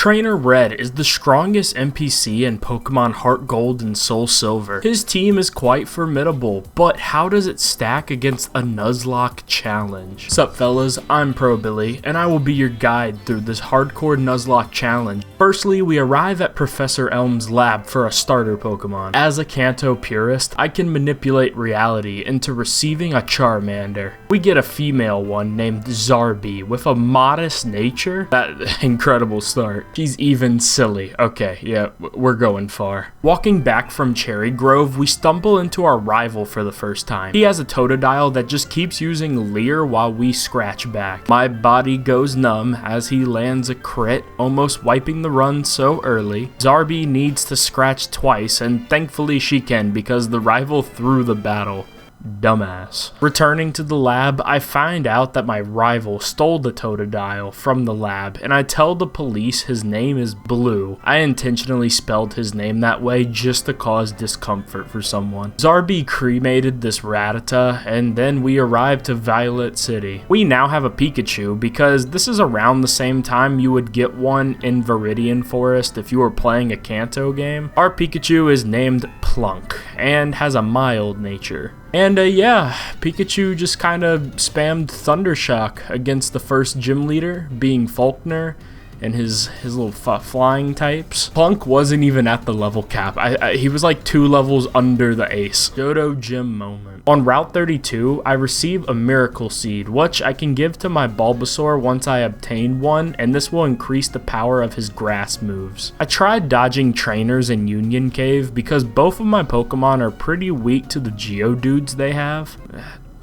Trainer Red is the strongest NPC in Pokemon Heartgold and Soul Silver. His team is quite formidable, but how does it stack against a Nuzlocke challenge? Sup fellas, I'm Pro Billy, and I will be your guide through this hardcore Nuzlocke challenge. Firstly, we arrive at Professor Elm's lab for a starter Pokemon. As a Kanto purist, I can manipulate reality into receiving a Charmander. We get a female one named Zarbi with a modest nature. That incredible start. She's even silly. Okay, yeah, we're going far. Walking back from Cherry Grove, we stumble into our rival for the first time. He has a Totodile that just keeps using Leer while we scratch back. My body goes numb as he lands a crit, almost wiping the run so early. Zarbi needs to scratch twice, and thankfully she can because the rival threw the battle. Dumbass. Returning to the lab, I find out that my rival stole the Totodile from the lab, and I tell the police his name is Blue. I intentionally spelled his name that way just to cause discomfort for someone. Zarbi cremated this Rattata, and then we arrive to Violet City. We now have a Pikachu because this is around the same time you would get one in Viridian Forest if you were playing a Kanto game. Our Pikachu is named Plunk and has a mild nature. And yeah, Pikachu just kind of spammed Thundershock against the first gym leader, being Faulkner, and his little flying types. Plunk wasn't even at the level cap. He was like 2 levels under the ace. Johto gym moment. On Route 32, I receive a Miracle Seed, which I can give to my Bulbasaur once I obtain one, and this will increase the power of his grass moves. I tried dodging trainers in Union Cave because both of my Pokemon are pretty weak to the Geodudes they have.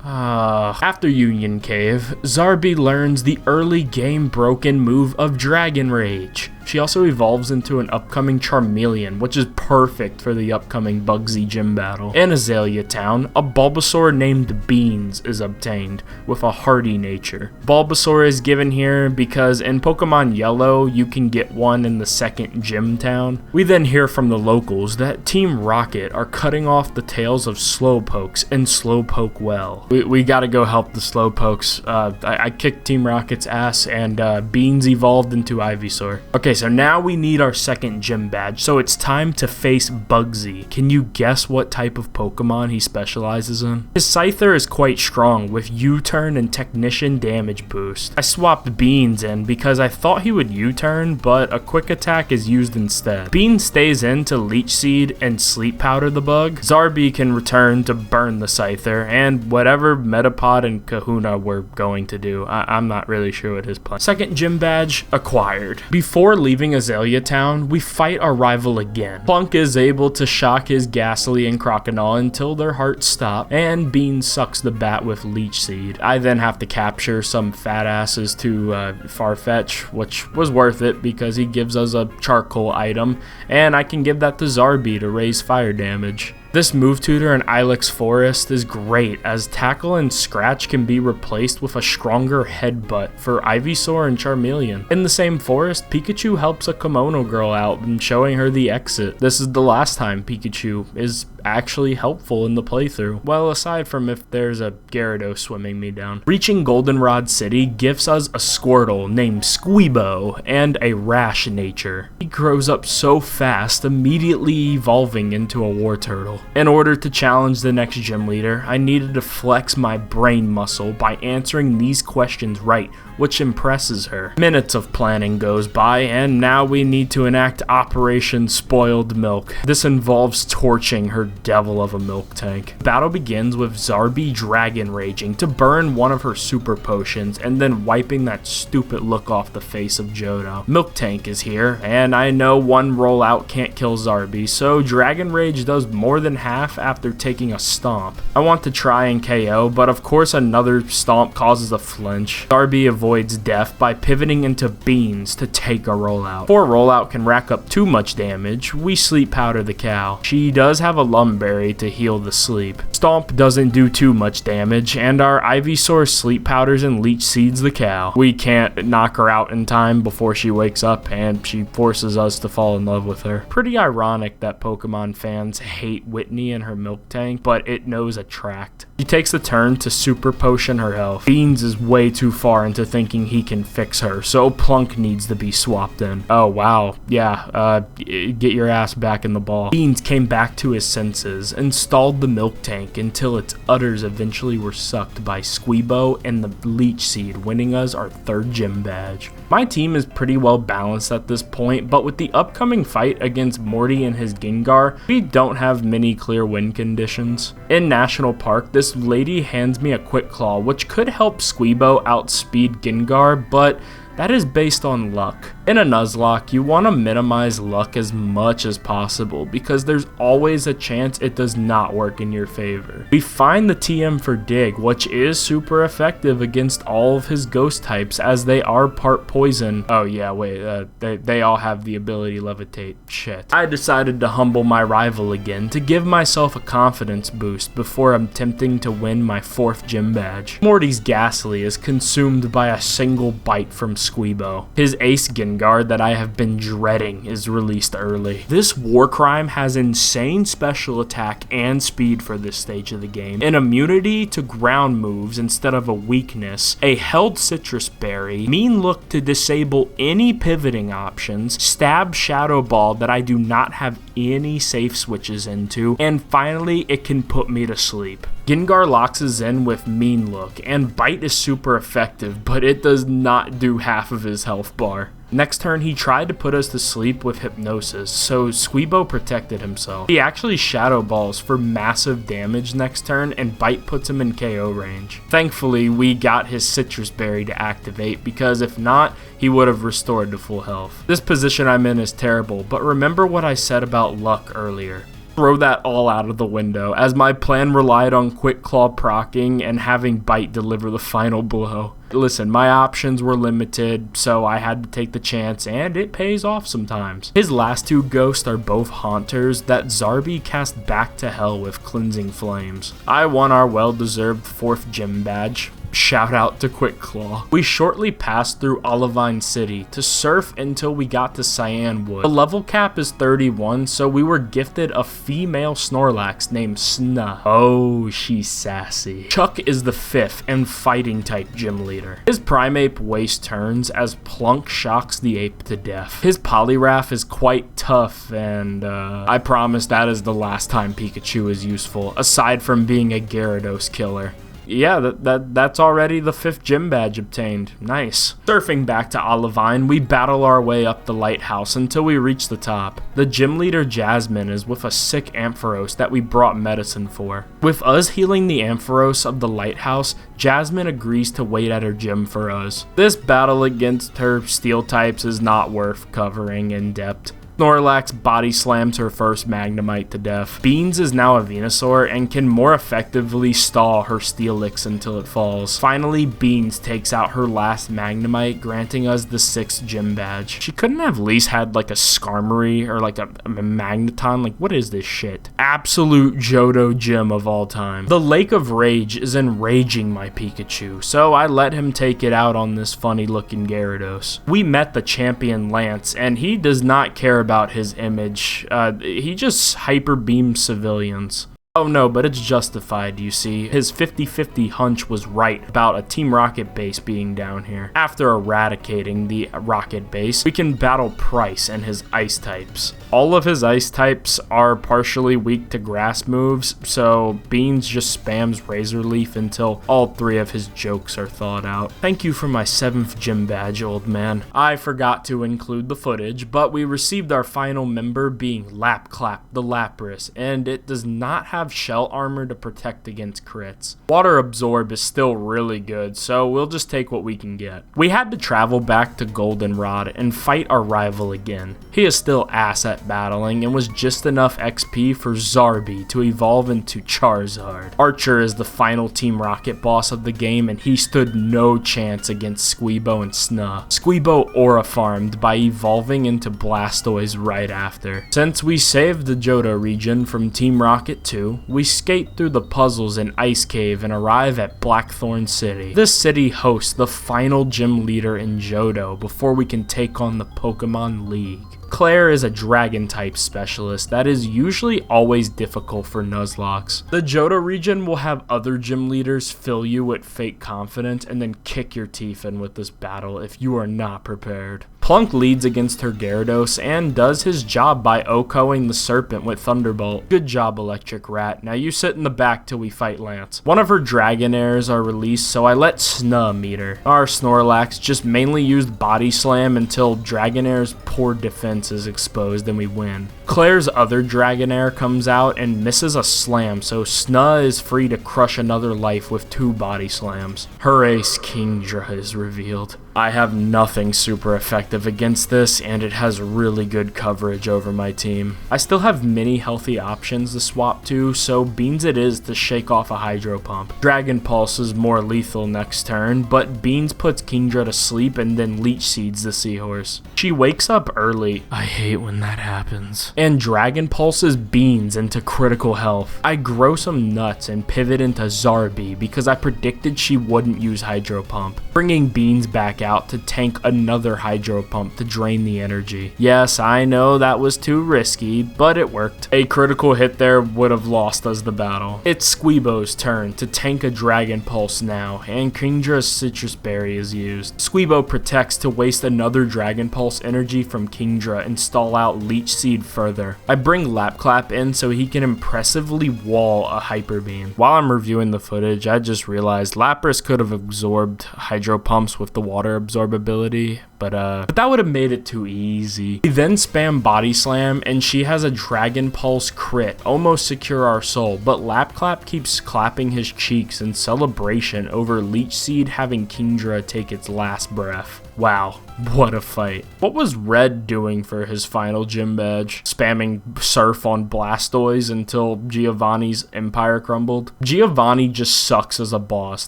After Union Cave, Zarbi learns the early game broken move of Dragon Rage. She also evolves into an upcoming Charmeleon, which is perfect for the upcoming Bugsy gym battle. In Azalea Town, a Bulbasaur named Beans is obtained, with a hardy nature. Bulbasaur is given here because in Pokemon Yellow, you can get one in the second gym town. We then hear from the locals that Team Rocket are cutting off the tails of Slowpokes and Slowpoke well. We gotta go help the Slowpokes. I kicked Team Rocket's ass, and Beans evolved into Ivysaur. Okay, so now we need our second gym badge, so it's time to face Bugsy. Can you guess what type of Pokemon he specializes in? His Scyther is quite strong, with U-turn and Technician damage boost. I swapped Beans in because I thought he would U-turn, but a quick attack is used instead. Beans stays in to Leech Seed and Sleep Powder the bug. Zarbi can return to burn the Scyther, and whatever Metapod and Kahuna were going to do. I'm not really sure what his plan. Second gym badge acquired. Before leaving Azalea Town, we fight our rival again. Plunk is able to shock his Ghastly and Crocodile until their hearts stop, and Bean sucks the bat with Leech Seed. I then have to capture some fat asses to Farfetch, which was worth it because he gives us a charcoal item, and I can give that to Zarbi to raise fire damage. This move tutor in Ilex Forest is great, as Tackle and Scratch can be replaced with a stronger Headbutt for Ivysaur and Charmeleon. In the same forest, Pikachu helps a Kimono girl out and showing her the exit. This is the last time Pikachu is actually helpful in the playthrough. Well, aside from if there's a Gyarados swimming me down. Reaching Goldenrod City gives us a Squirtle named Squeebo and a rash nature. He grows up so fast, immediately evolving into a War Turtle. In order to challenge the next gym leader, I needed to flex my brain muscle by answering these questions right, which impresses her. Minutes of planning goes by, and now we need to enact Operation Spoiled Milk. This involves torching her devil of a milk tank. Battle begins with Zarbi Dragon Raging to burn one of her super potions and then wiping that stupid look off the face of Johto. Milk Tank is here, and I know one rollout can't kill Zarbi, so Dragon Rage does more than half after taking a stomp. I want to try and KO, but of course another stomp causes a flinch. Zarbi avoids death by pivoting into Beans to take a rollout. Before rollout can rack up too much damage, we Sleep Powder the cow. She does have a Lumberry to heal the sleep. Stomp doesn't do too much damage, and our Ivysaur Sleep Powders and Leech Seeds the cow. We can't knock her out in time before she wakes up, and she forces us to fall in love with her. Pretty ironic that Pokemon fans hate Whitney and her milk tank, but it knows a tract. He takes the turn to super potion her health. Beans is way too far into thinking he can fix her, so Plunk needs to be swapped in. Oh wow, yeah, get your ass back in the ball. Beans came back to his senses and stalled the milk tank until its udders eventually were sucked by Squeebo and the Leech Seed, winning us our 3rd gym badge. My team is pretty well balanced at this point, but with the upcoming fight against Morty and his Gengar, we don't have many clear win conditions. In National Park, this lady hands me a Quick Claw, which could help Squeebo outspeed Gengar, but that is based on luck. In a Nuzlocke, you want to minimize luck as much as possible because there's always a chance it does not work in your favor. We find the TM for Dig, which is super effective against all of his ghost types as they are part poison. Oh yeah, wait, they all have the ability levitate. Shit. I decided to humble my rival again to give myself a confidence boost before attempting to win my 4th gym badge. Morty's Ghastly is consumed by a single bite from Squeebo. His Ace Gengar that I have been dreading is released early. This Warcrime has insane special attack and speed for this stage of the game, an immunity to ground moves instead of a weakness, a held citrus berry, mean look to disable any pivoting options, stab Shadow Ball that I do not have any safe switches into, and finally it can put me to sleep. Gengar locks us in with Mean Look, and Bite is super effective, but it does not do half of his health bar. Next turn, he tried to put us to sleep with Hypnosis, so Squeebo protected himself. He actually Shadow Balls for massive damage next turn, and Bite puts him in KO range. Thankfully, we got his Citrus Berry to activate, because if not, he would have restored to full health. This position I'm in is terrible, but remember what I said about luck earlier. Throw that all out of the window, as my plan relied on Quick Claw proccing and having Bite deliver the final blow. Listen, my options were limited, so I had to take the chance, and it pays off sometimes. His last 2 ghosts are both Haunters that Zarby cast back to hell with Cleansing Flames. I won our well-deserved 4th gym badge. Shout out to Quick Claw. We shortly passed through Olivine City to surf until we got to Cyan Wood. The level cap is 31, so we were gifted a female Snorlax named Sna. Oh, she's sassy. Chuck is the 5th and fighting type gym leader. His Primeape wastes turns as Plunk shocks the ape to death. His Poliwrath is quite tough, and I promise that is the last time Pikachu is useful, aside from being a Gyarados killer. Yeah, that's already the 5th gym badge obtained. Nice. Surfing back to Olivine, we battle our way up the lighthouse until we reach the top. The gym leader Jasmine is with a sick Ampharos that we brought medicine for. With us healing the Ampharos of the lighthouse, Jasmine agrees to wait at her gym for us. This battle against her steel types is not worth covering in depth. Snorlax body slams her first Magnemite to death. Beans is now a Venusaur and can more effectively stall her Steelix until it falls. Finally, Beans takes out her last Magnemite, granting us the 6th gym badge. She couldn't have at least had like a Skarmory or like a Magneton. Like, what is this shit? Absolute Johto gym of all time. The Lake of Rage is enraging my Pikachu, so I let him take it out on this funny looking Gyarados. We met the champion Lance, and he does not care about his image. He just hyper beams civilians. Oh no, but it's justified, you see. His 50-50 hunch was right about a Team Rocket base being down here. After eradicating the Rocket base, we can battle Price and his ice types. All of his ice types are partially weak to grass moves, so Beans just spams Razor Leaf until all 3 of his jokes are thawed out. Thank you for my 7th gym badge, old man. I forgot to include the footage, but we received our final member being Lapclap the Lapras, and it does not have shell armor to protect against crits. Water Absorb is still really good, so we'll just take what we can get. We had to travel back to Goldenrod and fight our rival again. He is still ass at battling and was just enough XP for Zarby to evolve into Charizard. Archer is the final Team Rocket boss of the game, and he stood no chance against Squeebo and Sna. Squeebo aura farmed by evolving into Blastoise right after. Since we saved the Johto region from Team Rocket 2, we skate through the puzzles in Ice Cave and arrive at Blackthorn City. This city hosts the final gym leader in Johto before we can take on the Pokemon League. Clair is a dragon type specialist that is usually always difficult for Nuzlocks. The Johto region will have other gym leaders fill you with fake confidence and then kick your teeth in with this battle if you are not prepared. Plunk leads against her Gyarados and does his job by OHKOing the Serpent with Thunderbolt. Good job, Electric Rat. Now you sit in the back till we fight Lance. One of her Dragonairs are released, so I let Snuh meet her. Our Snorlax just mainly used Body Slam until Dragonair's poor defense is exposed and we win. Claire's other Dragonair comes out and misses a slam, so Snuh is free to crush another life with 2 Body Slams. Her ace Kingdra is revealed. I have nothing super effective against this, and it has really good coverage over my team. I still have many healthy options to swap to, so Beans it is to shake off a Hydro Pump. Dragon Pulse is more lethal next turn, but Beans puts Kingdra to sleep and then Leech Seeds the Seahorse. She wakes up early. I hate when that happens. And Dragon Pulses Beans into critical health. I grow some nuts and pivot into Zarbi because I predicted she wouldn't use Hydro Pump, bringing Beans back out to tank another Hydro Pump to drain the energy. Yes, I know that was too risky, but it worked. A critical hit there would have lost us the battle. It's Squeebo's turn to tank a Dragon Pulse now, and Kingdra's Citrus Berry is used. Squeebo protects to waste another Dragon Pulse energy from Kingdra and stall out Leech Seed further. I bring Lapclap in so he can impressively wall a Hyper Beam. While I'm reviewing the footage, I just realized Lapras could have absorbed Hydro Pumps with the water absorbability, but that would have made it too easy. We then spam Body Slam, and she has a Dragon Pulse crit, almost secure our soul, but Lapclap keeps clapping his cheeks in celebration over Leech Seed having Kingdra take its last breath. Wow, what a fight. What was Red doing for his final gym badge? Spamming Surf on Blastoise until Giovanni's empire crumbled? Giovanni just sucks as a boss.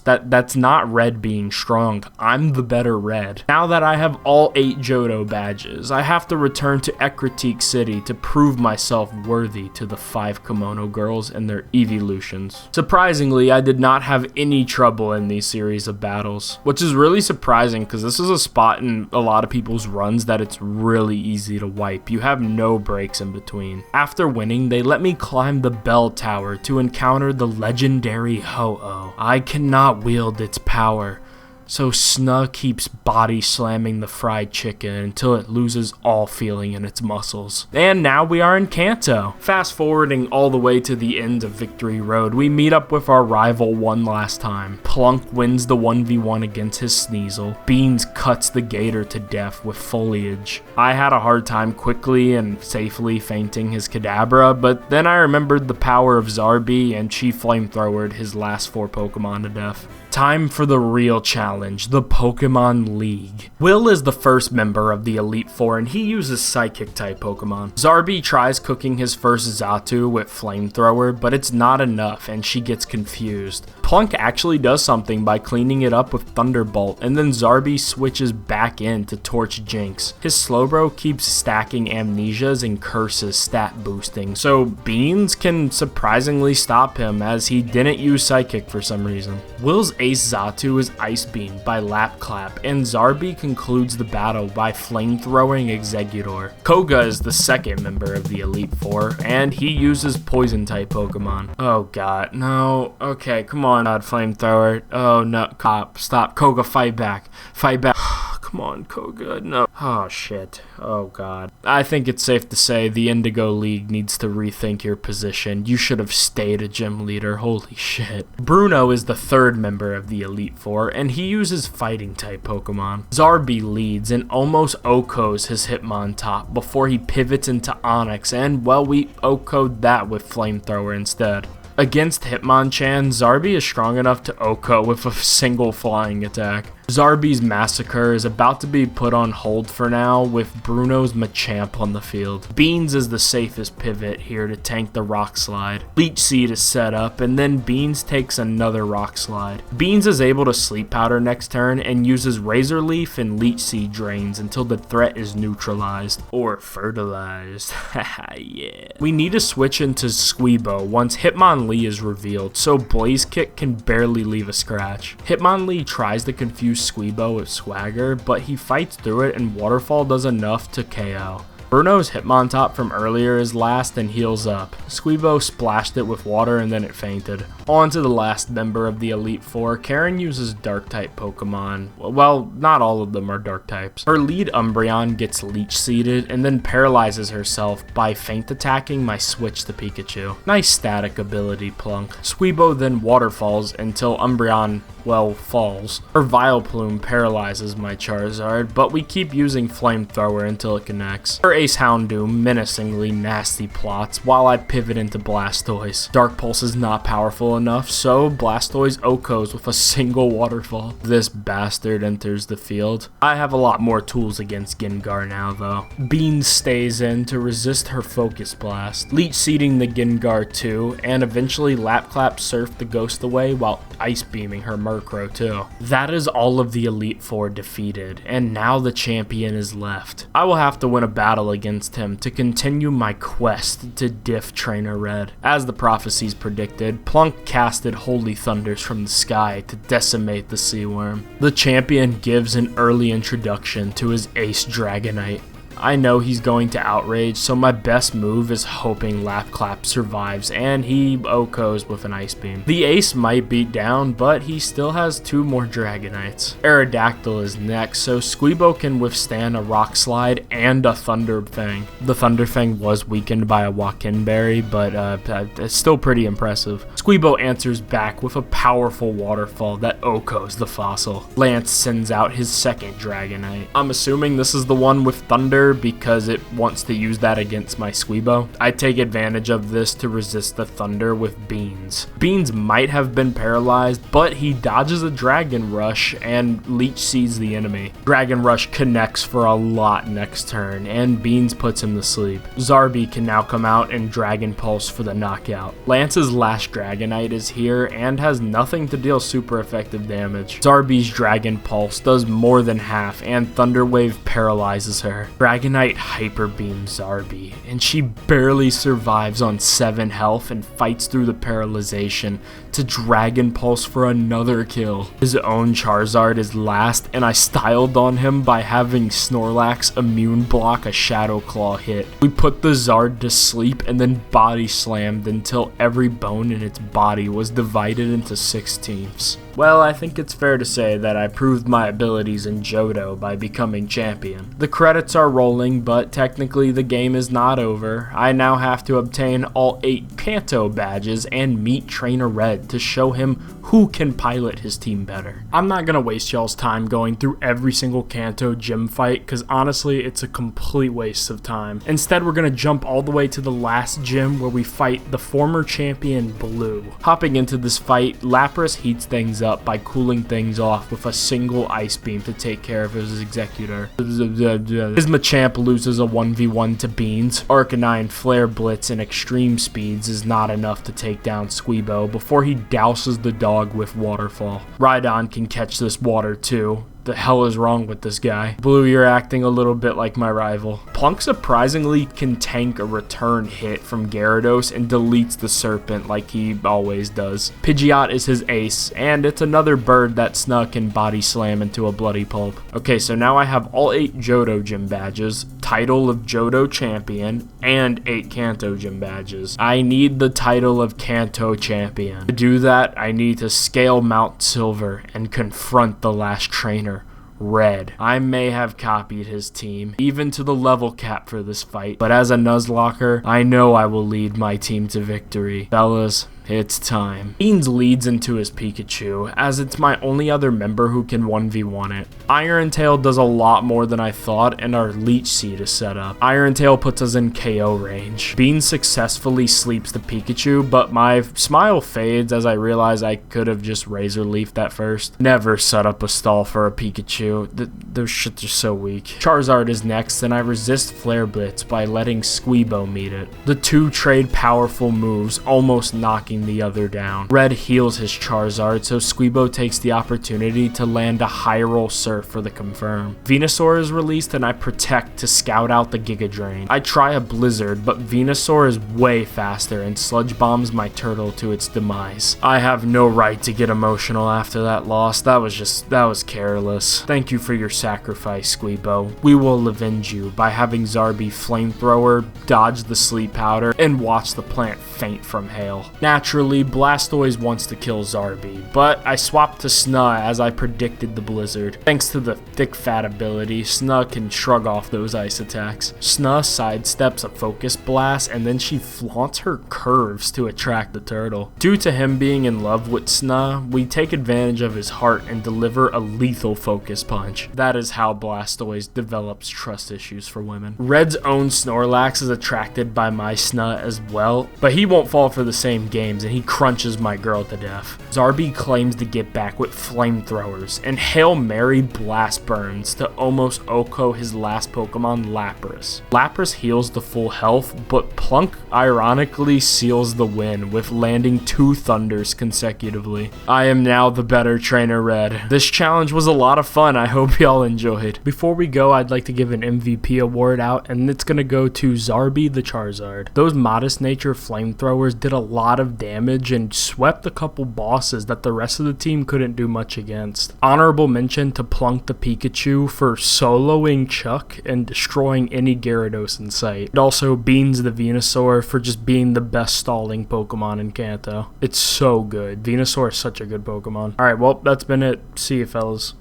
That's not Red being strong. I'm the better Red. Now that I have all 8 Johto badges, I have to return to Ekritique City to prove myself worthy to the 5 Kimono girls and their evolutions. Surprisingly, I did not have any trouble in these series of battles, which is really surprising because this is a spot in a lot of people's runs that it's really easy to wipe. You have no breaks in between. After winning, they let me climb the bell tower to encounter the legendary Ho-Oh. I cannot wield its power, so Snuh keeps body slamming the fried chicken until it loses all feeling in its muscles. And now we are in Kanto. Fast forwarding all the way to the end of Victory Road, we meet up with our rival one last time. Plunk wins the 1v1 against his Sneasel. Beans cuts the Gator to death with Foliage. I had a hard time quickly and safely fainting his Kadabra, but then I remembered the power of Zarbi and she flamethrowered his last 4 Pokemon to death. Time for the real challenge, the Pokemon League. Will is the first member of the Elite Four and he uses Psychic type Pokemon. Zarbi tries cooking his first Xatu with Flamethrower, but it's not enough and she gets confused. Plunk actually does something by cleaning it up with Thunderbolt, and then Zarbi switches back in to Torch Jinx. His Slowbro keeps stacking Amnesias and Curses stat boosting, so Beans can surprisingly stop him as he didn't use Psychic for some reason. Will's Ace Xatu is Ice Beam by Lapclap, and Zarbi concludes the battle by flamethrowing Exeggutor. Koga is the second member of the Elite Four, and he uses Poison type Pokemon. Oh god, no. Okay, come on, God, Flamethrower. Oh no, stop. Koga, fight back. Fight back. Come on, Koga, no. Oh shit. Oh god. I think it's safe to say the Indigo League needs to rethink your position. You should have stayed a gym leader. Holy shit. Bruno is the third member of the Elite Four, and he uses fighting type Pokemon. Zarbi leads and almost OHKOs his Hitmontop before he pivots into Onix, and well, we OHKO'd that with Flamethrower instead. Against Hitmonchan, Zarbi is strong enough to OHKO with a single flying attack. Zarbi's Massacre is about to be put on hold for now with Bruno's Machamp on the field. Beans is the safest pivot here to tank the Rock Slide. Leech Seed is set up and then Beans takes another Rock Slide. Beans is able to Sleep Powder next turn and uses Razor Leaf and Leech Seed drains until the threat is neutralized or fertilized. Haha, yeah. We need to switch into Squeebo once Hitmonlee is revealed, so Blaze Kick can barely leave a scratch. Hitmonlee tries to confuse Squeebo with Swagger, but he fights through it and Waterfall does enough to KO. Bruno's Hitmontop from earlier is last and heals up. Squeebo splashed it with water and then it fainted. On to the last member of the Elite Four. Karen uses Dark-type Pokemon. Well, not all of them are Dark types. Her lead Umbreon gets Leech Seeded and then paralyzes herself by feint attacking my Switch the Pikachu. Nice static ability, Plunk. Squeebo then waterfalls until Umbreon, well, falls. Her Vileplume paralyzes my Charizard, but we keep using Flamethrower until it connects. Her Ace Houndoom menacingly nasty plots while I pivot into Blastoise. Dark Pulse is not powerful enough, so Blastoise OHKOs with a single waterfall. This bastard enters the field. I have a lot more tools against Gengar now though. Beans stays in to resist her Focus Blast, Leech Seeding the Gengar too, and eventually Lap Clap Surf the Ghost away while Ice Beaming her Murkrow too. That is all of the Elite Four defeated, and now the champion is left. I will have to win a battle against him to continue my quest to diff Trainer Red. As the prophecies predicted, Plunk casted Holy Thunders from the sky to decimate the Seaworm. The champion gives an early introduction to his Ace Dragonite. I know he's going to Outrage, so my best move is hoping Lap Clap survives, and he OHKOs with an Ice Beam. The Ace might beat down, but he still has 2 more Dragonites. Aerodactyl is next, so Squeebo can withstand a Rock Slide and a Thunder Fang. The Thunder Fang was weakened by a Wakinberry, but it's still pretty impressive. Squeebo answers back with a powerful Waterfall that OHKOs the Fossil. Lance sends out his second Dragonite. I'm assuming this is the one with Thunder because it wants to use that against my Squeebo. I take advantage of this to resist the Thunder with Beans. Beans might have been paralyzed, but he dodges a Dragon Rush and Leech Seeds the enemy. Dragon Rush connects for a lot next turn, and Beans puts him to sleep. Zarby can now come out and Dragon Pulse for the knockout. Lance's last Dragonite is here and has nothing to deal super effective damage. Zarby's Dragon Pulse does more than half, and Thunder Wave paralyzes her. Dragonite Hyper Beams Zarby, and she barely survives on 7 health and fights through the paralyzation to Dragon Pulse for another kill. His own Charizard is last, and I styled on him by having Snorlax immune block a Shadow Claw hit. We put the Zard to sleep and then body slammed until every bone in its body was divided into 16ths. Well, I think it's fair to say that I proved my abilities in Johto by becoming champion. The credits are rolling, but technically the game is not over. I now have to obtain all 8 Kanto badges and meet Trainer Red to show him who can pilot his team better. I'm not gonna waste y'all's time going through every single Kanto gym fight, because honestly it's a complete waste of time. Instead, we're gonna jump all the way to the last gym where we fight the former champion Blue. Hopping into this fight, Lapras heats things up by cooling things off with a single Ice Beam to take care of his executor. His Machamp loses a 1v1 to Beans. Arcanine Flare Blitz and Extreme Speeds is not enough to take down Squeebo before he douses the dog with Waterfall. Rhydon can catch this water too. The hell is wrong with this guy? Blue, you're acting a little bit like my rival. Plunk surprisingly can tank a return hit from Gyarados and deletes the Serpent like he always does. Pidgeot is his ace, and it's another bird that snuck and body slam into a Bloody Pulp. Okay, so now I have all 8 Johto gym badges, title of Johto champion, and 8 Kanto gym badges. I need the title of Kanto champion. To do that, I need to scale Mount Silver and confront the last trainer, Red. I may have copied his team, even to the level cap for this fight, but as a Nuzlocker, I know I will lead my team to victory. Fellas, it's time. Beans leads into his Pikachu, as it's my only other member who can 1v1 it. Iron Tail does a lot more than I thought, and our Leech Seed is set up. Iron Tail puts us in KO range. Beans successfully sleeps the Pikachu, but my smile fades as I realize I could have just Razor Leafed that first. Never set up a stall for a Pikachu. Those shits are so weak. Charizard is next, and I resist Flare Blitz by letting Squeebo meet it. The 2 trade powerful moves, almost knocking taking the other down. Red heals his Charizard, so Squeebo takes the opportunity to land a high roll Surf for the confirm. Venusaur is released and I protect to scout out the Giga Drain. I try a Blizzard, but Venusaur is way faster and Sludge Bombs my turtle to its demise. I have no right to get emotional after that loss. That was careless. Thank you for your sacrifice, Squeebo. We will avenge you by having Zarby Flamethrower, dodge the Sleep Powder, and watch the plant faint from hail. Naturally, Blastoise wants to kill Zarby, but I swapped to Sna as I predicted the Blizzard. Thanks to the thick fat ability, Sna can shrug off those ice attacks. Sna sidesteps a Focus Blast and then she flaunts her curves to attract the turtle. Due to him being in love with Sna, we take advantage of his heart and deliver a lethal Focus Punch. That is how Blastoise develops trust issues for women. Red's own Snorlax is attracted by my Sna as well, but he won't fall for the same games and he crunches my girl to death. Zarby claims to get back with Flamethrowers and Hail Mary Blast Burns to almost Oko his last Pokemon, Lapras. Lapras heals the full health, but Plunk ironically seals the win with landing 2 Thunders consecutively. I am now the better trainer, Red. This challenge was a lot of fun. I hope y'all enjoyed. Before we go, I'd like to give an MVP award out, and it's gonna go to Zarby the Charizard. Those Modest Nature Flamethrowers did a lot of damage and swept a couple bosses that the rest of the team couldn't do much against. Honorable mention to Plunk the Pikachu for soloing Chuck and destroying any Gyarados in sight. And also Beans the Venusaur for just being the best stalling Pokemon in Kanto. It's so good. Venusaur is such a good Pokemon. Alright, well, that's been it. See you, fellas.